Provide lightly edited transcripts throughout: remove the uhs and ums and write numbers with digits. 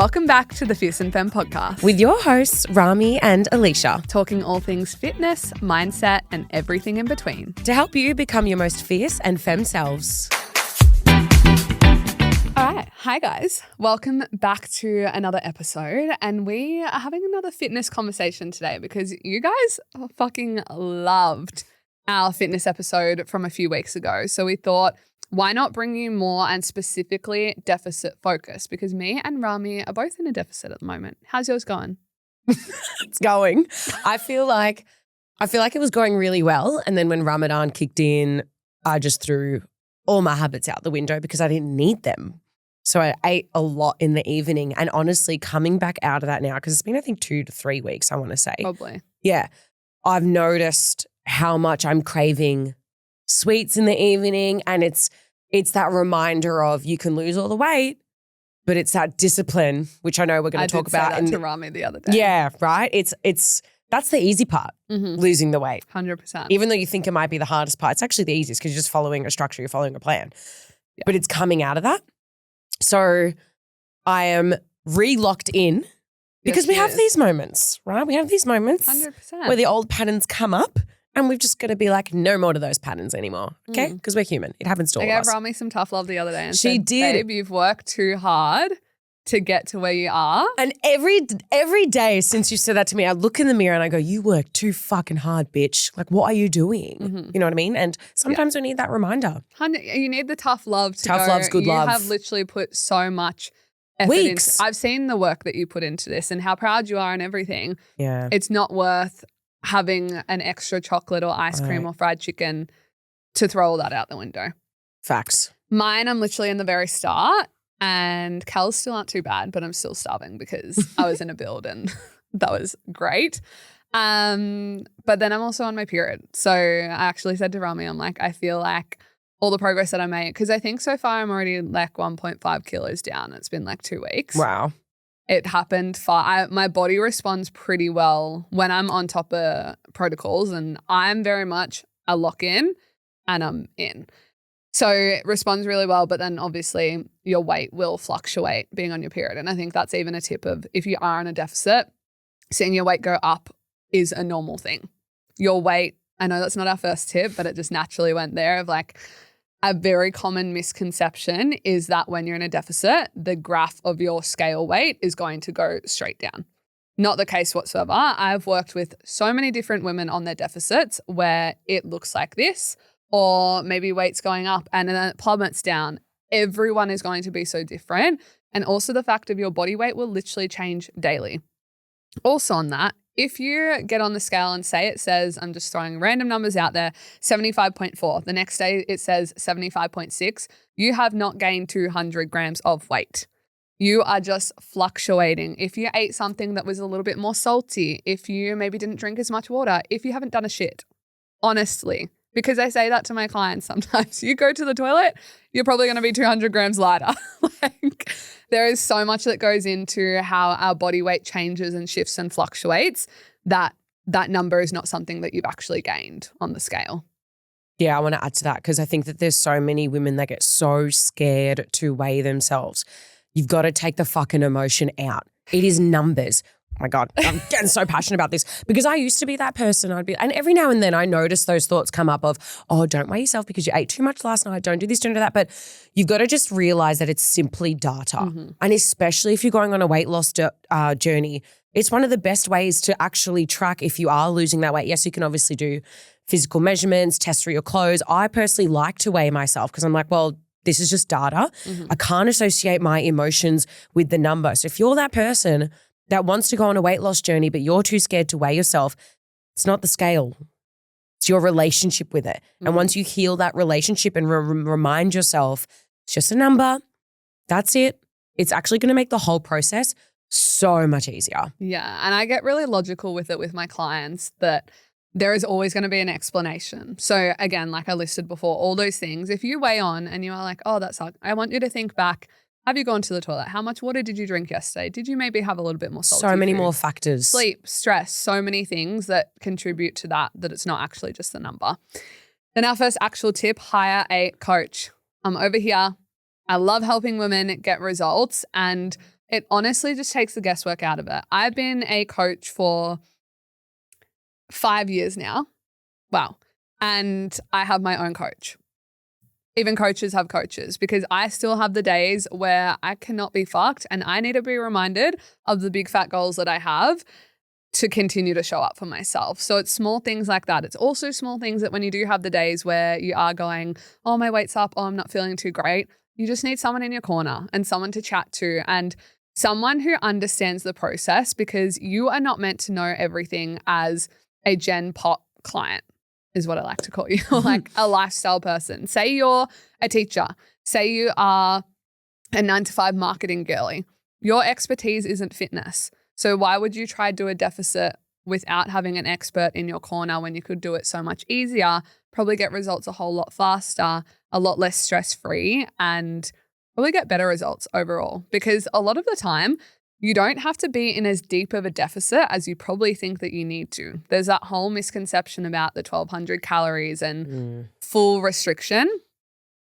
Welcome back to the Femme podcast. With your hosts, Rami and Alicia. Talking all things fitness, mindset, and everything in between. To help you become your most fierce and femme selves. All right. Hi, guys. Welcome back to another episode. And we are having another fitness conversation today because you guys fucking loved our fitness episode from a few weeks ago. So we thought, why not bring you more and specifically deficit focus? Because me and Rami are both in a deficit at the moment. How's yours going? It's going. I feel like it was going really well. And then when Ramadan kicked in, I just threw all my habits out the window because I didn't need them. So I ate a lot in the evening. And honestly, coming back out of that now, because it's been, I think, 2 to 3 weeks, I want to say. Probably. Yeah. I've noticed how much I'm craving sweets in the evening. And it's that reminder of you can lose all the weight, but it's that discipline, which I know we're going to talk about. I did say that to Rami the other day. Yeah, right? That's the easy part, losing the weight. 100%. Even though you think it might be the hardest part, it's actually the easiest because you're just following a structure, you're following a plan. Yeah. But it's coming out of that. So I am re-locked in because we have these moments, right? We have these moments 100%. where the old patterns come up. And we've just got to be like, no more to those patterns anymore, okay? Because we're human. It happens to all of us. I gave Rami some tough love the other day and she said, did. Babe, you've worked too hard to get to where you are. And every day since you said that to me, I look in the mirror and I go, you work too fucking hard, bitch. Like, what are you doing? You know what I mean? And sometimes we need that reminder. You need the tough love to Tough love's good love. You have literally put so much effort Weeks. I've seen the work that you put into this and how proud you are and everything. Yeah. It's not worth having an extra chocolate or ice cream or fried chicken to throw all that out the window. Facts. Mine, I'm literally in the very start and Cal's still aren't too bad, but I'm still starving because I was in a build and that was great. But then I'm also on my period. So I actually said to Rami, I'm like, I feel like all the progress that I made, because I think so far I'm already like 1.5 kilos down. It's been like 2 weeks. Wow. It happened my body responds pretty well when I'm on top of protocols and I'm very much a lock in and I'm in. So it responds really well, but then obviously your weight will fluctuate being on your period. And I think that's even a tip of if you are in a deficit, seeing your weight go up is a normal thing. Your weight, I know that's not our first tip, but it just naturally went there of like, a very common misconception is that when you're in a deficit, the graph of your scale weight is going to go straight down. Not the case whatsoever. I've worked with so many different women on their deficits where it looks like this, or maybe weight's going up and then it plummets down. Everyone is going to be so different. And also the fact of your body weight will literally change daily. Also on that, if you get on the scale and say it says, I'm just throwing random numbers out there, 75.4, the next day it says 75.6, you have not gained 200 grams of weight. You are just fluctuating. If you ate something that was a little bit more salty, if you maybe didn't drink as much water, if you haven't done a shit, honestly, because I say that to my clients sometimes, you go to the toilet, you're probably going to be 200 grams lighter. Like there is so much that goes into how our body weight changes and shifts and fluctuates that number is not something that you've actually gained on the scale. Yeah, I want to add to that because I think that there's so many women that get so scared to weigh themselves. You've got to take the fucking emotion out. It is numbers. Oh my God, I'm getting so passionate about this because I used to be that person. And every now and then I notice those thoughts come up of, oh, don't weigh yourself because you ate too much last night. Don't do this, don't do that. But you've got to just realize that it's simply data. And especially if you're going on a weight loss journey, it's one of the best ways to actually track if you are losing that weight. Yes, you can obviously do physical measurements, test through your clothes. I personally like to weigh myself because I'm like, well, this is just data. I can't associate my emotions with the number. So if you're that person that wants to go on a weight loss journey, but you're too scared to weigh yourself, it's not the scale. It's your relationship with it. And once you heal that relationship and remind yourself, it's just a number, that's it. It's actually going to make the whole process so much easier. Yeah. And I get really logical with it with my clients that there is always going to be an explanation. So again, like I listed before, all those things, if you weigh on and you are like, oh, that sucked, I want you to think back, have you gone to the toilet? How much water did you drink yesterday? Did you maybe have a little bit more salty So many food? more factors. Sleep, stress, so many things that contribute to that it's not actually just the number. Then our first actual tip, hire a coach. I'm over here. I love helping women get results. And It honestly just takes the guesswork out of it. I've been a coach for 5 years now. Wow. And I have my own coach. Even coaches have coaches because I still have the days where I cannot be fucked and I need to be reminded of the big fat goals that I have to continue to show up for myself. So it's small things like that. It's also small things that when you do have the days where you are going, oh, my weight's up, oh, I'm not feeling too great, you just need someone in your corner and someone to chat to and someone who understands the process, because you are not meant to know everything as a Gen Pop client, is what I like to call you, like a lifestyle person. Say you're a teacher. Say you are a 9-to-5 marketing girly. Your expertise isn't fitness. So why would you try to do a deficit without having an expert in your corner when you could do it so much easier, probably get results a whole lot faster, a lot less stress-free, and probably get better results overall? Because a lot of the time, you don't have to be in as deep of a deficit as you probably think that you need to. There's that whole misconception about the 1,200 calories and full restriction.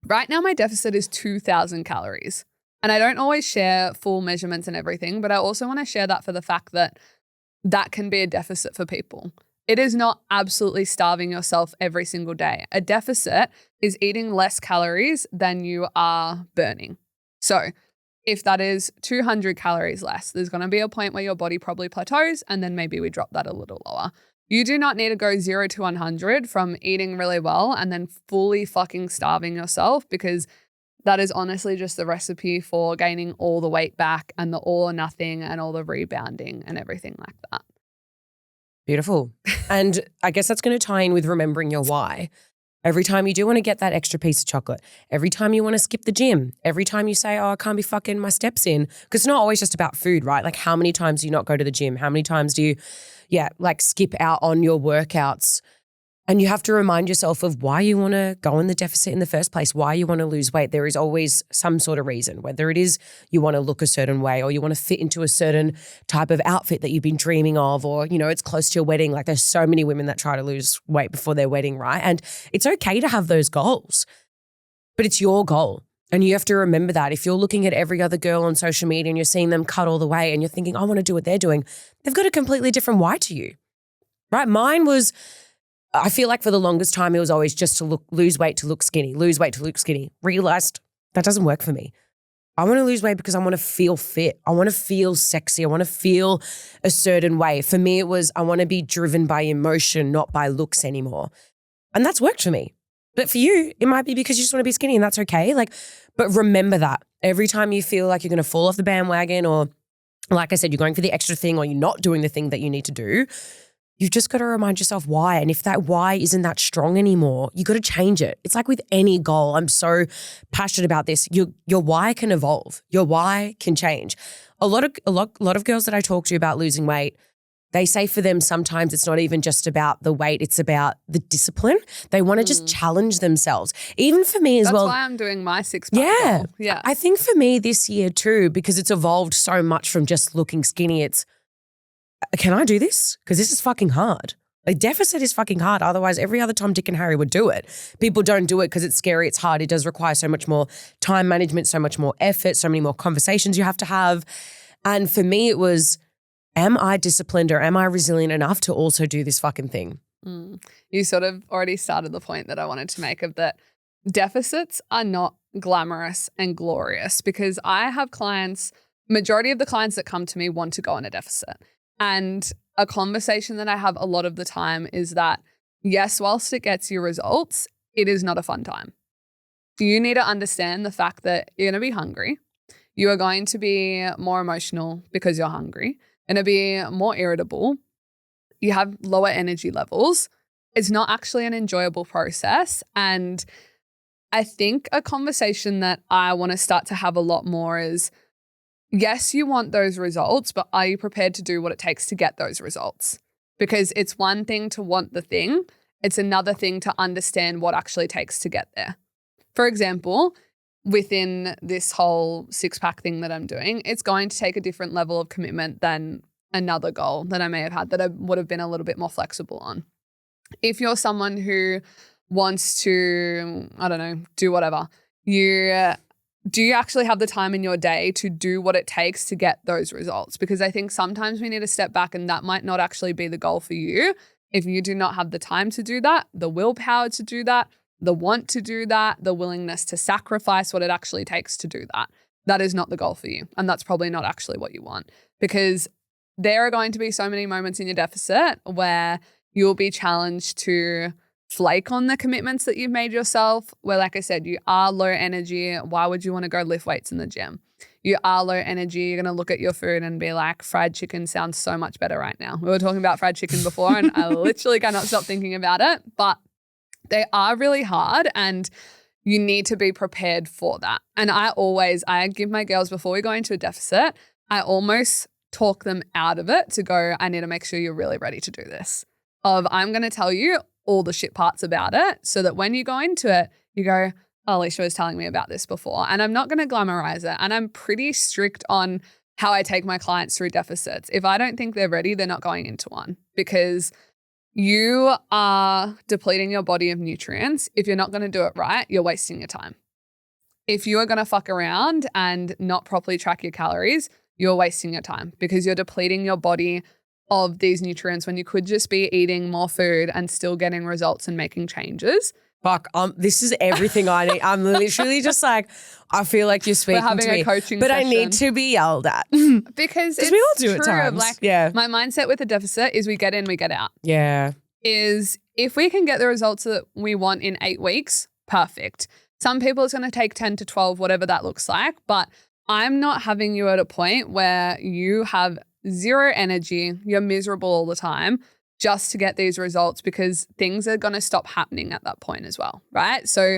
Right now, my deficit is 2,000 calories. And I don't always share full measurements and everything, but I also want to share that for the fact that that can be a deficit for people. It is not absolutely starving yourself every single day. A deficit is eating less calories than you are burning. So if that is 200 calories less, there's going to be a point where your body probably plateaus and then maybe we drop that a little lower. You do not need to go 0 to 100 from eating really well and then fully fucking starving yourself, because that is honestly just the recipe for gaining all the weight back and the all or nothing and all the rebounding and everything like that. Beautiful. And I guess that's going to tie in with remembering your why. Every time you do want to get that extra piece of chocolate, every time you want to skip the gym, every time you say, oh, I can't be fucking my steps in, because it's not always just about food, right? Like how many times do you not go to the gym? How many times do you, like skip out on your workouts? And you have to remind yourself of why you want to go in the deficit in the first place, why you want to lose weight. There is always some sort of reason, whether it is you want to look a certain way or you want to fit into a certain type of outfit that you've been dreaming of, or, it's close to your wedding. Like there's so many women that try to lose weight before their wedding, right? And it's okay to have those goals, but it's your goal. And you have to remember that. If you're looking at every other girl on social media and you're seeing them cut all the way and you're thinking, I want to do what they're doing, they've got a completely different why to you, right? Mine was, I feel like for the longest time, it was always just to lose weight to look skinny, lose weight to look skinny. Realized that doesn't work for me. I want to lose weight because I want to feel fit. I want to feel sexy. I want to feel a certain way. For me, it was I want to be driven by emotion, not by looks anymore. And that's worked for me. But for you, it might be because you just want to be skinny, and that's okay. But remember that every time you feel like you're going to fall off the bandwagon, or like I said, you're going for the extra thing or you're not doing the thing that you need to do, you've just got to remind yourself why. And if that why isn't that strong anymore, you got to change it. It's like with any goal. I'm so passionate about this. Your why can evolve. Your why can change. A lot of girls that I talk to about losing weight, they say for them sometimes it's not even just about the weight, it's about the discipline. They want to just challenge themselves. Even for me as well. That's why I'm doing my 6-pack goal. Yeah. I think for me this year too, because it's evolved so much from just looking skinny, it's, can I do this? Because this is fucking hard. Like deficit is fucking hard. Otherwise, every other Tom, Dick and Harry would do it. People don't do it because it's scary. It's hard. It does require so much more time management, so much more effort, so many more conversations you have to have. And for me, it was, am I disciplined or am I resilient enough to also do this fucking thing? You sort of already started the point that I wanted to make of that deficits are not glamorous and glorious, because I have clients, majority of the clients that come to me want to go on a deficit. And a conversation that I have a lot of the time is that, yes, whilst it gets you results, it is not a fun time. You need to understand the fact that you're going to be hungry. You are going to be more emotional because you're hungry. You're going to be more irritable. You have lower energy levels. It's not actually an enjoyable process. And I think a conversation that I want to start to have a lot more is, yes, you want those results, but are you prepared to do what it takes to get those results? Because it's one thing to want the thing. It's another thing to understand what actually takes to get there. For example, within this whole 6-pack thing that I'm doing, it's going to take a different level of commitment than another goal that I may have had that I would have been a little bit more flexible on. If you're someone who wants to, I don't know, do whatever, you do you actually have the time in your day to do what it takes to get those results? Because I think sometimes we need to step back and that might not actually be the goal for you. If you do not have the time to do that, the willpower to do that, the want to do that, the willingness to sacrifice what it actually takes to do that, that is not the goal for you. And that's probably not actually what you want, because there are going to be so many moments in your deficit where you'll be challenged to flake on the commitments that you've made yourself, where, like I said, you are low energy. Why would you want to go lift weights in the gym? You are low energy. You're going to look at your food and be like, fried chicken sounds so much better right now. We were talking about fried chicken before and I literally cannot stop thinking about it, but they are really hard and you need to be prepared for that. And I give my girls, before we go into a deficit, I almost talk them out of it to go, I need to make sure you're really ready to do this. I'm going to tell you all the shit parts about it so that when you go into it, you go, oh, Alicia was telling me about this before. And I'm not going to glamorize it. And I'm pretty strict on how I take my clients through deficits. If I don't think they're ready, they're not going into one, because you are depleting your body of nutrients. If you're not going to do it right, you're wasting your time. If you are going to fuck around and not properly track your calories, you're wasting your time because you're depleting your body of these nutrients when you could just be eating more food and still getting results and making changes. Fuck, this is everything I need. I'm literally just like, I feel like you're speaking We're having to me. a coaching but session. I need to be yelled at. Because it's we all do true. at times. Like, yeah. My mindset with a deficit is we get in, we get out. Yeah. Is if we can get the results that we want in 8 weeks, perfect. Some people it's going to take 10 to 12, whatever that looks like. But I'm not having you at a point where you have zero energy, you're miserable all the time just to get these results, because things are going to stop happening at that point as well, right? So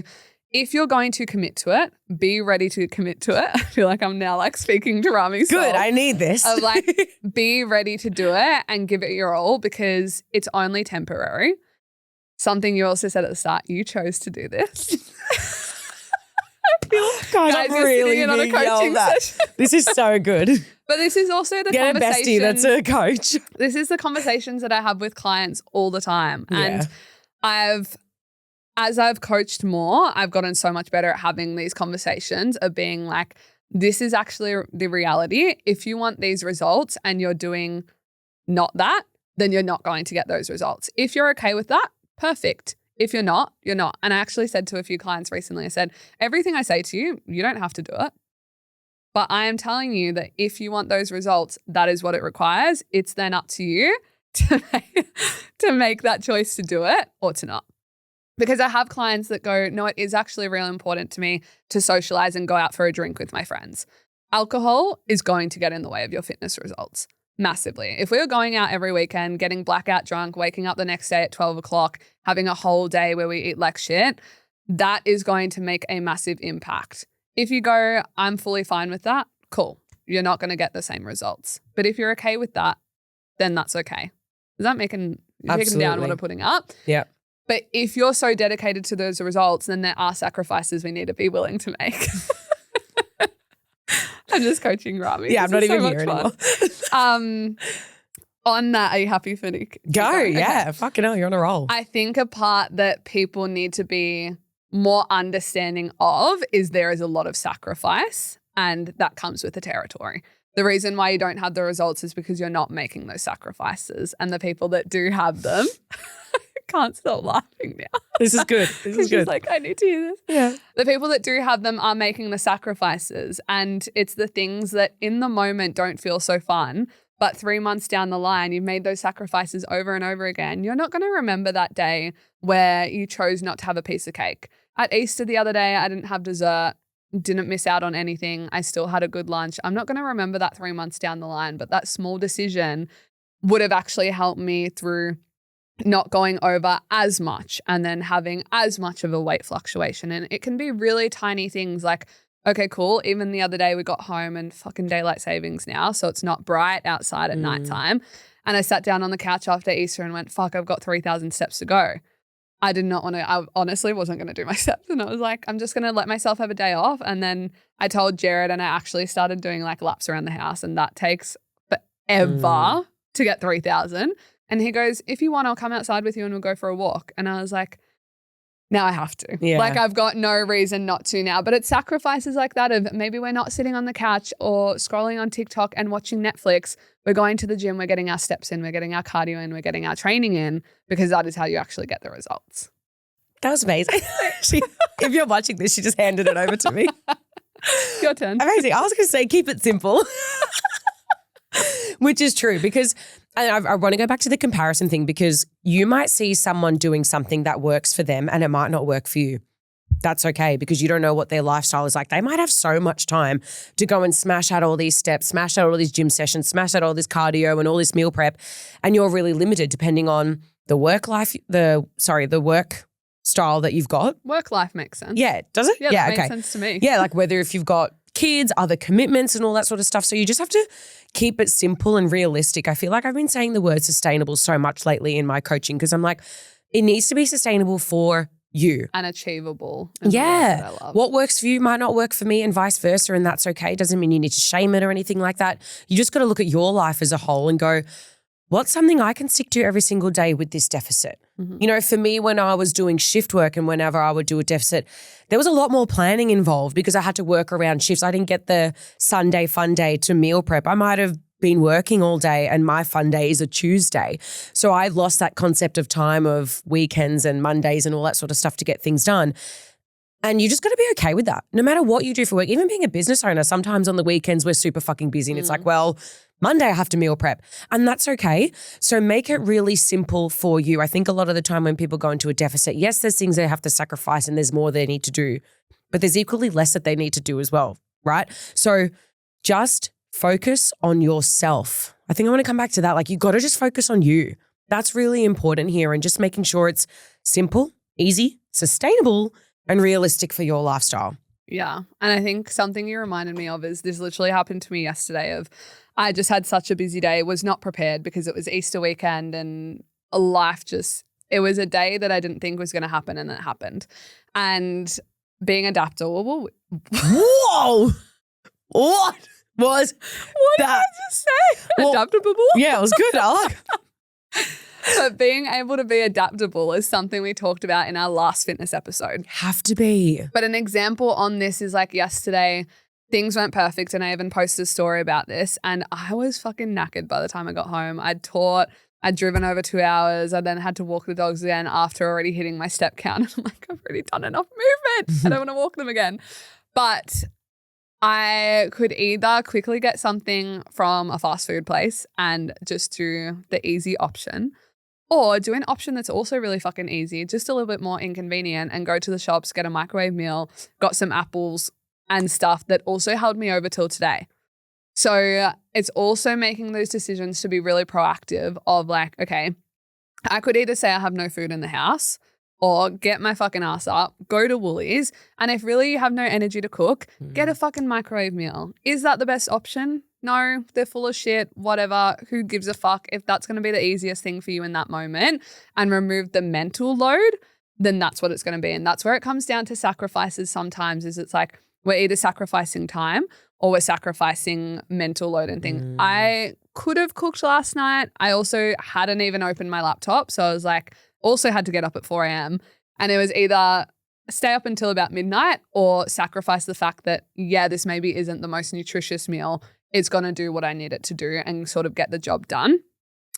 if you're going to commit to it, be ready to commit to it. I feel like I'm now like speaking to Rami's soul. Good, I need this. Of like, be ready to do it and give it your all, because it's only temporary. Something you also said at the start, you chose to do this. God, I'm really being on a coaching session. This is so good. But this is also the Get a bestie that's a coach. This is the conversations that I have with clients all the time. Yeah. And as I've coached more, I've gotten so much better at having these conversations of being like, this is actually the reality. If you want these results and you're doing not that, then you're not going to get those results. If you're okay with that, perfect. If you're not, you're not. And I actually said to a few clients recently, I said, everything I say to you, you don't have to do it. But I am telling you that if you want those results, that is what it requires. It's then up to you to make that choice to do it or to not. Because I have clients that go, no, it is actually really important to me to socialize and go out for a drink with my friends. Alcohol is going to get in the way of your fitness results massively. If we were going out every weekend, getting blackout drunk, waking up the next day at 12 o'clock, having a whole day where we eat like shit, that is going to make a massive impact. If you go, I'm fully fine with that, cool. You're not going to get the same results. But if you're okay with that, then that's okay. Is that making down what I'm putting up? Yeah. But if you're so dedicated to those results, then there are sacrifices we need to be willing to make. I'm just coaching Rami. Yeah, I'm not even here anymore. On that, are you happy for Nick? Go, yeah. Okay. Fucking hell, you're on a roll. I think a part that people need to be more understanding of is there is a lot of sacrifice, and that comes with the territory. The reason why you don't have the results is because you're not making those sacrifices, and the people that do have them can't stop laughing now. This is good. This is good. She's like, I need to hear this. Yeah. The people that do have them are making the sacrifices, and it's the things that in the moment don't feel so fun, but 3 months down the line, you've made those sacrifices over and over again. You're not going to remember that day where you chose not to have a piece of cake. At Easter the other day, I didn't have dessert, didn't miss out on anything. I still had a good lunch. I'm not going to remember that 3 months down the line, but that small decision would have actually helped me through not going over as much and then having as much of a weight fluctuation. And it can be really tiny things like, okay, cool. Even the other day we got home and fucking daylight savings now, so it's not bright outside at nighttime. And I sat down on the couch after Easter and went, fuck, I've got 3,000 steps to go. I did not want to, I honestly wasn't going to do my steps. And I was like, I'm just going to let myself have a day off. And then I told Jared, and I actually started doing like laps around the house, and that takes forever to get 3,000. And he goes, if you want, I'll come outside with you and we'll go for a walk. And I was like, now I have to. Yeah. Like I've got no reason not to now. But it's sacrifices like that of maybe we're not sitting on the couch or scrolling on TikTok and watching Netflix. We're going to the gym, we're getting our steps in, we're getting our cardio in, we're getting our training in, because that is how you actually get the results. That was amazing. If you're watching this, she just handed it over to me. Your turn. Amazing. I was going to say, keep it simple. Which is true, because I want to go back to the comparison thing, because you might see someone doing something that works for them and it might not work for you. That's okay, because you don't know what their lifestyle is like. They might have so much time to go and smash out all these steps, smash out all these gym sessions, smash out all this cardio and all this meal prep, and you're really limited depending on the work style that you've got. Work life makes sense. Yeah, does it? Yeah, that makes sense to me. Yeah, like whether if you've got kids, other commitments and all that sort of stuff. So you just have to keep it simple and realistic. I feel like I've been saying the word sustainable so much lately in my coaching, because I'm like, it needs to be sustainable for you. And achievable. Yeah. What works for you might not work for me, and vice versa, and that's okay. Doesn't mean you need to shame it or anything like that. You just got to look at your life as a whole and go, what's something I can stick to every single day with this deficit? Mm-hmm. You know, for me, when I was doing shift work and whenever I would do a deficit, there was a lot more planning involved because I had to work around shifts. I didn't get the Sunday fun day to meal prep. I might have been working all day and my fun day is a Tuesday. So I lost that concept of time of weekends and Mondays and all that sort of stuff to get things done. And you just got to be okay with that. No matter what you do for work, even being a business owner, sometimes on the weekends we're super fucking busy and it's like, well, Monday I have to meal prep, and that's okay. So make it really simple for you. I think a lot of the time when people go into a deficit, yes, there's things they have to sacrifice and there's more they need to do, but there's equally less that they need to do as well, right? So just focus on yourself. I think I want to come back to that. Like, you got to just focus on you. That's really important here, and just making sure it's simple, easy, sustainable, and realistic for your lifestyle. Yeah. And I think something you reminded me of is this literally happened to me yesterday of I just had such a busy day, was not prepared because it was Easter weekend and life just, it was a day that I didn't think was going to happen and it happened. And being adaptable. Whoa! What was what that? did I just say? Well, adaptable? Yeah, it was good. I like it. But being able to be adaptable is something we talked about in our last fitness episode. Have to be. But an example on this is like yesterday, things weren't perfect and I even posted a story about this and I was fucking knackered by the time I got home. I'd taught, I'd driven over 2 hours. I then had to walk the dogs again after already hitting my step count. And I'm like, I've already done enough movement. I don't want to walk them again. But I could either quickly get something from a fast food place and just do the easy option, or do an option that's also really fucking easy, just a little bit more inconvenient, and go to the shops, get a microwave meal, got some apples and stuff that also held me over till today. So it's also making those decisions to be really proactive of like, okay, I could either say I have no food in the house or get my fucking ass up, go to Woolies, and if really you have no energy to cook, get a fucking microwave meal. Is that the best option? No, they're full of shit, whatever. Who gives a fuck? If that's going to be the easiest thing for you in that moment and remove the mental load, then that's what it's going to be. And that's where it comes down to sacrifices sometimes, is it's like we're either sacrificing time or we're sacrificing mental load and things. I could have cooked last night. I also hadn't even opened my laptop. So I was like, also had to get up at 4 a.m. And it was either stay up until about midnight or sacrifice the fact that, yeah, this maybe isn't the most nutritious meal. It's going to do what I need it to do and sort of get the job done,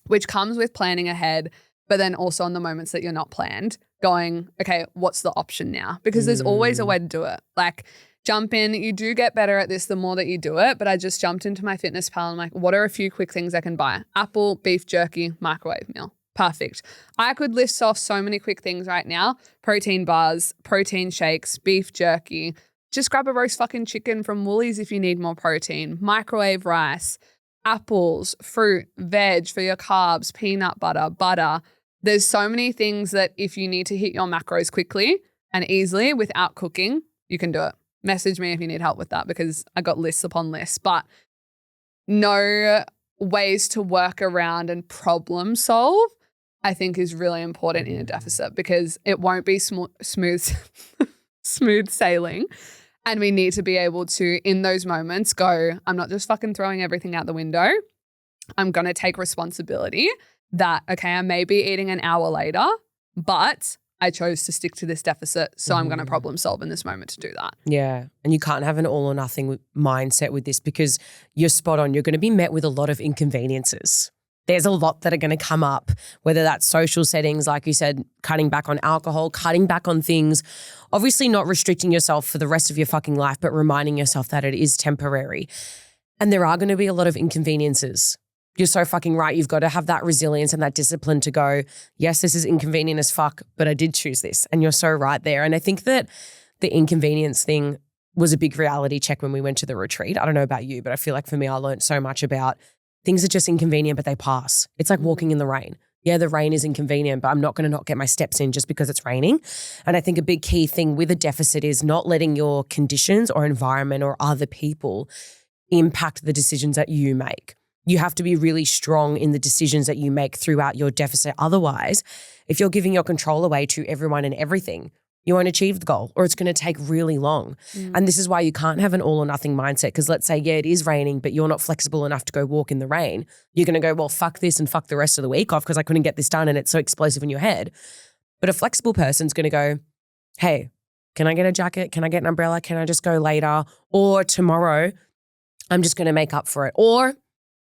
which comes with planning ahead, but then also on the moments that you're not planned, going, okay, what's the option now? Because there's always a way to do it. Like, jump in. You do get better at this the more that you do it, but I just jumped into my fitness pal and like, what are a few quick things I can buy? Apple, beef jerky, microwave meal. Perfect. I could list off so many quick things right now. Protein bars, protein shakes, beef jerky. Just grab a roast fucking chicken from Woolies if you need more protein. Microwave rice, apples, fruit, veg for your carbs, peanut butter, butter. There's so many things that if you need to hit your macros quickly and easily without cooking, you can do it. Message me if you need help with that because I got lists upon lists. But know ways to work around and problem solve, I think, is really important in a deficit because it won't be smooth sailing. And we need to be able to, in those moments, go, I'm not just fucking throwing everything out the window. I'm going to take responsibility that, okay, I may be eating an hour later, but I chose to stick to this deficit, so I'm going to problem solve in this moment to do that. Yeah. And you can't have an all or nothing mindset with this because you're spot on. You're going to be met with a lot of inconveniences. There's a lot that are going to come up, whether that's social settings, like you said, cutting back on alcohol, cutting back on things, obviously not restricting yourself for the rest of your fucking life, but reminding yourself that it is temporary. And there are going to be a lot of inconveniences. You're so fucking right. You've got to have that resilience and that discipline to go, yes, this is inconvenient as fuck, but I did choose this. And you're so right there. And I think that the inconvenience thing was a big reality check when we went to the retreat. I don't know about you, but I feel like for me, I learned so much about things are just inconvenient, but they pass. It's like walking in the rain. Yeah, the rain is inconvenient, but I'm not going to not get my steps in just because it's raining. And I think a big key thing with a deficit is not letting your conditions or environment or other people impact the decisions that you make. You have to be really strong in the decisions that you make throughout your deficit. Otherwise, if you're giving your control away to everyone and everything, you won't achieve the goal or it's going to take really long. And this is why you can't have an all or nothing mindset because let's say, yeah, it is raining, but you're not flexible enough to go walk in the rain. You're going to go, well, fuck this and fuck the rest of the week off because I couldn't get this done and it's so explosive in your head. But a flexible person's going to go, hey, can I get a jacket? Can I get an umbrella? Can I just go later? Or tomorrow, I'm just going to make up for it. Or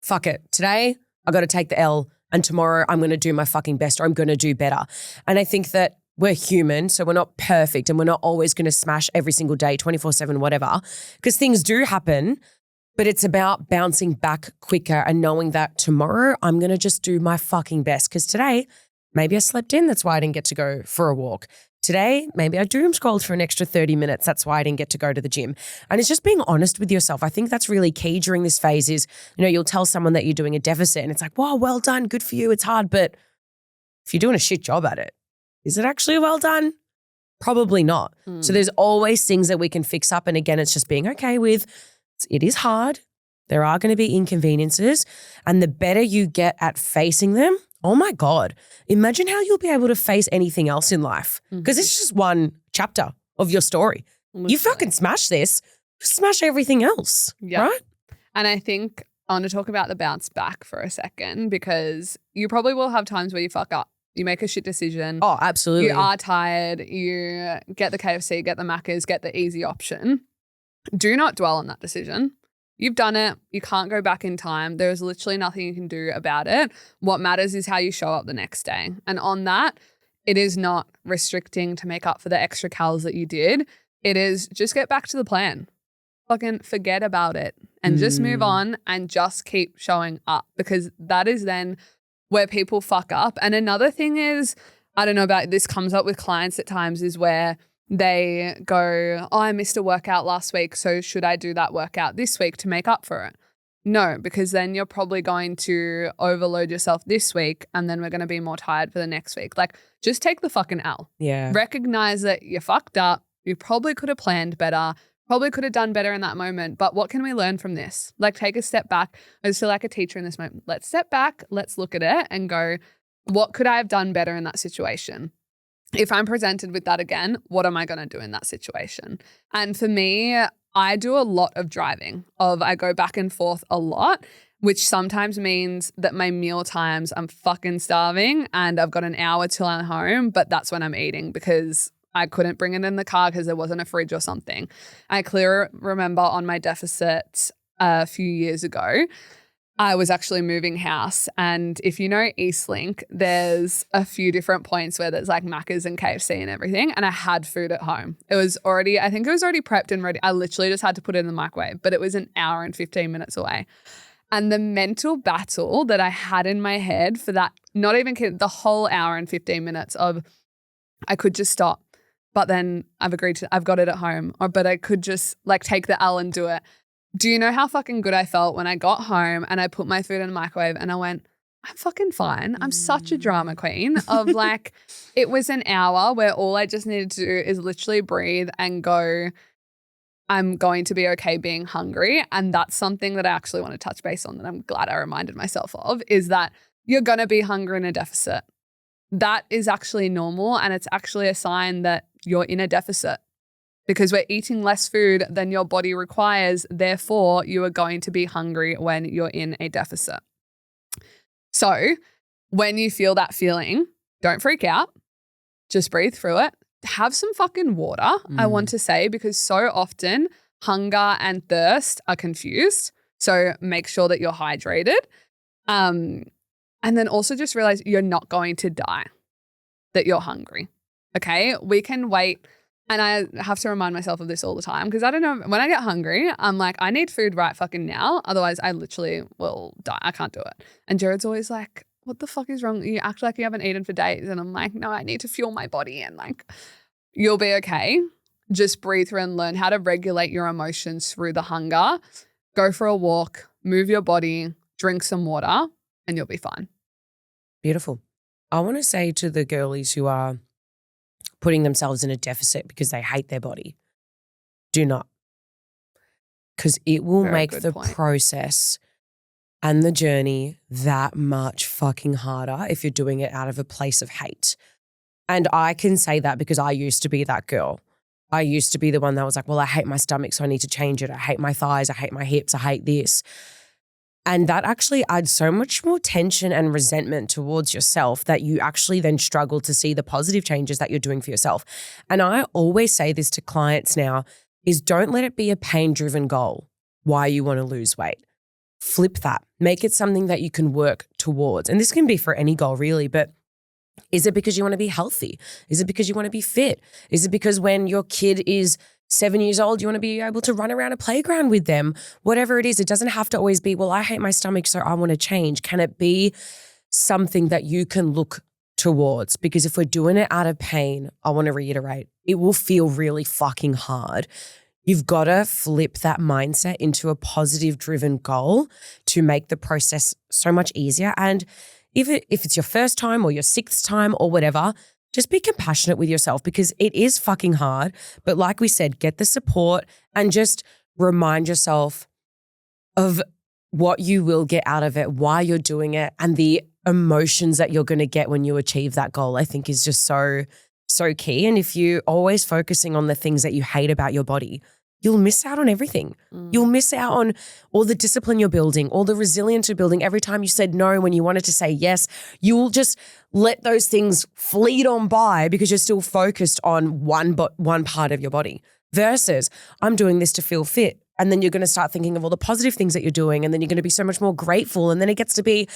fuck it. Today, I got to take the L and tomorrow I'm going to do my fucking best or I'm going to do better. And I think that we're human, so we're not perfect and we're not always going to smash every single day, 24/7, whatever, because things do happen, but it's about bouncing back quicker and knowing that tomorrow I'm going to just do my fucking best because today, maybe I slept in. That's why I didn't get to go for a walk. Today, maybe I doom scrolled for an extra 30 minutes. That's why I didn't get to go to the gym. And it's just being honest with yourself. I think that's really key during this phase is, you'll tell someone that you're doing a deficit and it's like, wow, well done. Good for you. It's hard. But if you're doing a shit job at it, is it actually well done? Probably not. So there's always things that we can fix up. And again, it's just being okay with it is hard. There are going to be inconveniences. And the better you get at facing them, oh my God, imagine how you'll be able to face anything else in life. Because it's just one chapter of your story. Literally. You fucking smash this, smash everything else, right? And I think I want to talk about the bounce back for a second because you probably will have times where you fuck up. You make a shit decision. Oh, absolutely. You are tired. You get the KFC, get the Maccas, get the easy option. Do not dwell on that decision. You've done it. You can't go back in time. There is literally nothing you can do about it. What matters is how you show up the next day. And on that, it is not restricting to make up for the extra calories that you did. It is just get back to the plan. Fucking forget about it and just move on and just keep showing up because that is then where people fuck up. And another thing is, I don't know about this, comes up with clients at times is where they go, oh, I missed a workout last week, so should I do that workout this week to make up for it? No, because then you're probably going to overload yourself this week and then we're going to be more tired for the next week. Like, just take the fucking L. Yeah. Recognize that you fucked up. You probably could have planned better, probably could have done better in that moment. But what can we learn from this? Like, take a step back. I just feel like a teacher in this moment. Let's step back. Let's look at it and go, what could I have done better in that situation? If I'm presented with that again, what am I going to do in that situation? And for me, I do a lot of driving. I go back and forth a lot, which sometimes means that my meal times, I'm fucking starving and I've got an hour till I'm home, but that's when I'm eating because I couldn't bring it in the car because there wasn't a fridge or something. I clearly remember on my deficit a few years ago, I was actually moving house, and if you know Eastlink, there's a few different points where there's like Macca's and KFC and everything, and I had food at home. I think it was already prepped and ready. I literally just had to put it in the microwave, but it was an hour and 15 minutes away. And the mental battle that I had in my head for that, not even kidding, the whole hour and 15 minutes of I could just stop, but then I've got it at home, but I could just like take the L and do it. Do you know how fucking good I felt when I got home and I put my food in the microwave and I went, I'm fucking fine. I'm such a drama queen of like, it was an hour where all I just needed to do is literally breathe and go, I'm going to be okay being hungry. And that's something that I actually want to touch base on that I'm glad I reminded myself of is that you're going to be hungry in a deficit. That is actually normal and it's actually a sign that you're in a deficit. Because we're eating less food than your body requires. Therefore, you are going to be hungry when you're in a deficit. So when you feel that feeling, don't freak out. just breathe through it. Have some fucking water, I want to say, because so often hunger and thirst are confused. So make sure that you're hydrated. And then also just realize you're not going to die, that you're hungry. Okay? We can wait. And I have to remind myself of this all the time because I don't know, when I get hungry, I'm like, I need food right fucking now. Otherwise, I literally will die. I can't do it. And Jared's always like, what the fuck is wrong? You act like you haven't eaten for days. And I'm like, no, I need to fuel my body. And like, you'll be okay. Just breathe through and learn how to regulate your emotions through the hunger. Go for a walk, move your body, drink some water, and you'll be fine. Beautiful. I want to say to the girlies who are putting themselves in a deficit because they hate their body, do not. Because it will make the process and the journey that much fucking harder if you're doing it out of a place of hate. And I can say that because I used to be that girl. I used to be the one that was like, well, I hate my stomach, so I need to change it. I hate my thighs. I hate my hips. I hate this. And that actually adds so much more tension and resentment towards yourself that you actually then struggle to see the positive changes that you're doing for yourself. And I always say this to clients now is don't let it be a pain-driven goal why you want to lose weight. Flip that. Make it something that you can work towards. And this can be for any goal really, but is it because you want to be healthy? Is it because you want to be fit? Is it because when your kid is 7 years old, you want to be able to run around a playground with them? Whatever it is, it doesn't have to always be, well, I hate my stomach, so I want to change. Can it be something that you can look towards? Because if we're doing it out of pain, I want to reiterate, it will feel really fucking hard. You've got to flip that mindset into a positive driven goal to make the process so much easier. And if it's your first time or your sixth time or whatever, just be compassionate with yourself because it is fucking hard. But like we said, get the support and just remind yourself of what you will get out of it, why you're doing it, and the emotions that you're going to get when you achieve that goal, I think is just so key. And if you're always focusing on the things that you hate about your body, you'll miss out on everything. You'll miss out on all the discipline you're building, all the resilience you're building. Every time you said no when you wanted to say yes, you will just let those things fleet on by because you're still focused on one part of your body versus I'm doing this to feel fit. And then you're going to start thinking of all the positive things that you're doing. And then you're going to be so much more grateful. And then it gets to be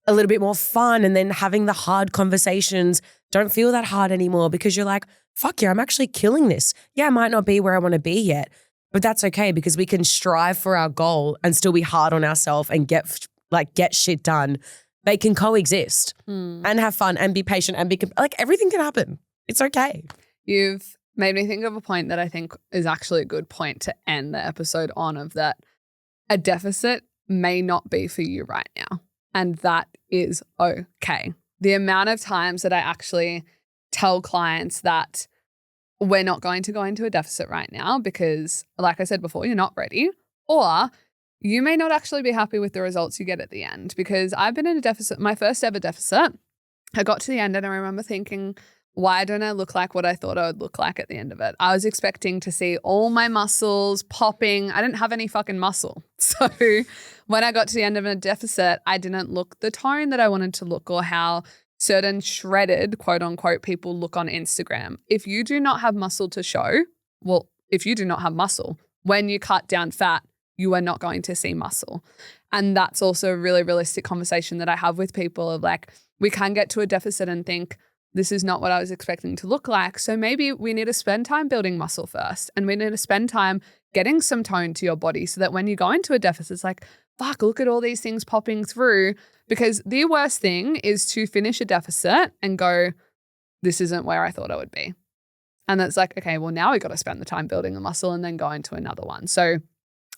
a little bit more fun. And then having the hard conversations don't feel that hard anymore because you're like, fuck yeah, I'm actually killing this. Yeah, I might not be where I want to be yet, but that's okay because we can strive for our goal and still be hard on ourselves and get shit done. They can coexist and have fun and be patient and like everything can happen. It's okay. You've made me think of a point that I think is actually a good point to end the episode on, of that a deficit may not be for you right now. And that is okay. The amount of times that I actually tell clients that we're not going to go into a deficit right now because, like I said before, you're not ready, or you may not actually be happy with the results you get at the end. Because I've been in a deficit, my first ever deficit, I got to the end and I remember thinking, why don't I look like what I thought I would look like at the end of it? I was expecting to see all my muscles popping. I didn't have any fucking muscle. So when I got to the end of a deficit, I didn't look the tone that I wanted to look or how certain shredded, quote unquote, people look on Instagram. If you do not have muscle to show, well, if you do not have muscle, when you cut down fat, you are not going to see muscle. And that's also a really realistic conversation that I have with people of like, we can get to a deficit and think, this is not what I was expecting to look like. So maybe we need to spend time building muscle first. And we need to spend time getting some tone to your body so that when you go into a deficit, it's like, fuck, look at all these things popping through. Because the worst thing is to finish a deficit and go, this isn't where I thought I would be. And that's like, okay, well, now we got to spend the time building the muscle and then go into another one. So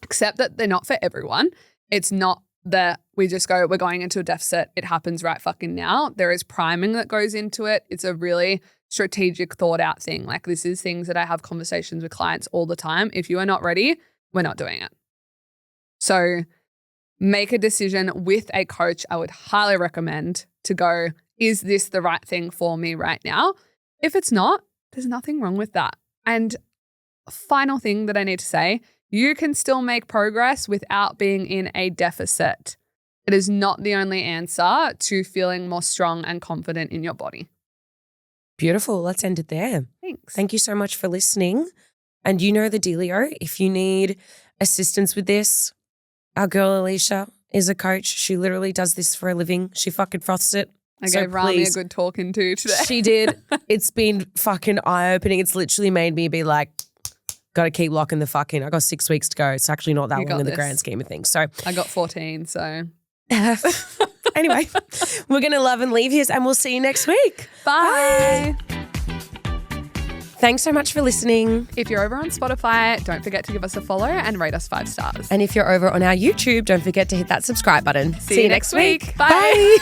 accept that they're not for everyone. It's not that we just go, we're going into a deficit. It happens right fucking now. There is priming that goes into it. It's a really strategic, thought out thing. Like this is things that I have conversations with clients all the time. If you are not ready, we're not doing it. So make a decision with a coach. I would highly recommend to go, is this the right thing for me right now? If it's not, there's nothing wrong with that. And final thing that I need to say, you can still make progress without being in a deficit. It is not the only answer to feeling more strong and confident in your body. Beautiful. Let's end it there. Thanks. Thank you so much for listening. And you know the dealio. If you need assistance with this, our girl Alicia is a coach. She literally does this for a living. She fucking froths it. I gave Rami a good talking to today. She did. It's been fucking eye-opening. It's literally made me be like, got to keep locking the fuck in. I got 6 weeks to go. It's actually not that long in the grand scheme of things. So I got 14, so. Anyway, we're going to love and leave here and we'll see you next week. Bye. Thanks so much for listening. If you're over on Spotify, don't forget to give us a follow and rate us 5 stars. And if you're over on our YouTube, don't forget to hit that subscribe button. See you next week. Bye.